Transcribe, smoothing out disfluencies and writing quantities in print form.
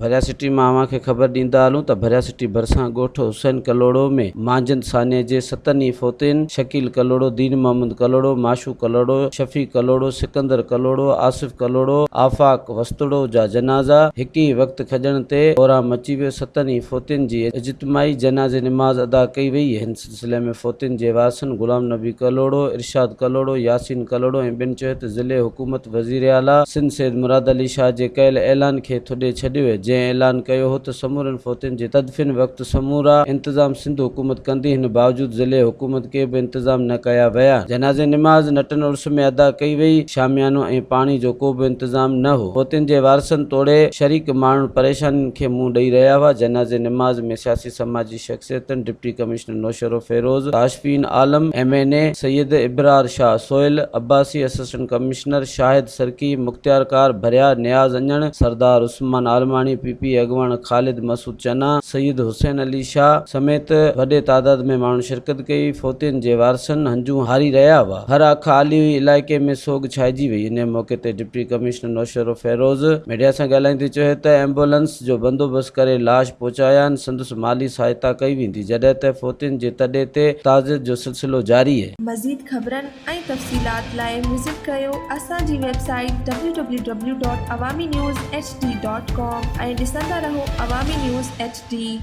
भरिया सिटी मां खे ख़बर ॾींदा हलूं त भरिया सिटी भरिसां ॻोठ हुसैन कलोड़ो में मांजंद सानिया जे 7 फ़ौतिन शकील कलोड़ो, दीन मोहम्मद कलोड़ो, माशू कलोड़ो, शफी कलोड़ो, सिकंदर कलोड़ो, आसिफ कलोड़ो, आफाक वस्तड़ो जा जनाज़ा हिक ई वक़्त खजण ते कोहराम मची वियो। 7 फ़ौतिन जी इज्तिमाई जनाज़े निमाज़ अदा कई वई। हिन सिलसिले में फ़ौतिन जे वारसनि गुलाम नबी कलोड़ो, इरशाद कलोड़ो, यासीन कलोड़ो ऐं ॿिनि चयो त ज़िले हुकूमत वज़ीर आला सिंध सैयद मुराद अली शाह जे कयल ऐलान खे थोॾे छॾियो, जंहिं ऐलान कयो हो त समूरनि फ़ौतिन जे तदफ़ीन वक़्तु समूरा इंतज़ाम सिंध हुकूमत कंदी। हिन बावजूद ज़िले हुकूमत के बि इंतज़ाम न कया विया। जनाज़े निमाज़ नटन उर्स में अदा कई वई। शामियानो ऐं पाणी जो को बि इंतज़ाम न हो। फ़ौतिन जे वारसनि तोड़े शरीक माण्हू परेशानियुनि खे मुंहुं ॾेई रहिया हुआ। जनाज़े निमाज़ में सियासी समाजी शख़्सियतनि, deputy commissioner Naushahro Feroze, Kashfeen Alam, MNA Syed Ibrar Shah Sohail, Abbasi assistant commissioner Shahid Sarki, मुख्तियार कार भरिया, नियाज़ अञण, सरदार उस्मान आलमानी, PP अॻवान ख़ालिद मसूद चना, सैयद हुसैन अली शाह समेत वॾे तादाद में माण्हू शिरकत कई। फ़ौतिन जे वारसनि हंजूं हारी रहिया हुआ। हर अख आली हुई। इलाइक़े में सोग छाइजी वई। इन मौक़े ते deputy commissioner Naushahro Feroz media सां ॻाल्हाईंदे चयो त एम्बुलेंस जो बंदोबस्त करे लाश पहुचाया आहिनि। संदसि माली सहायता कई वेंदी, जॾहिं त फ़ौतिन जे तॾे ते ताज़ियत जो सिलसिलो जारी आहे। मज़ीद ख़बरनि ऐं तफ़सीलात लाइ विज़िट कयो असांजी वेबसाइट www.awamiNewsHD.com ऐं ॾिसंदा रहो अवामी न्यूज़ HD।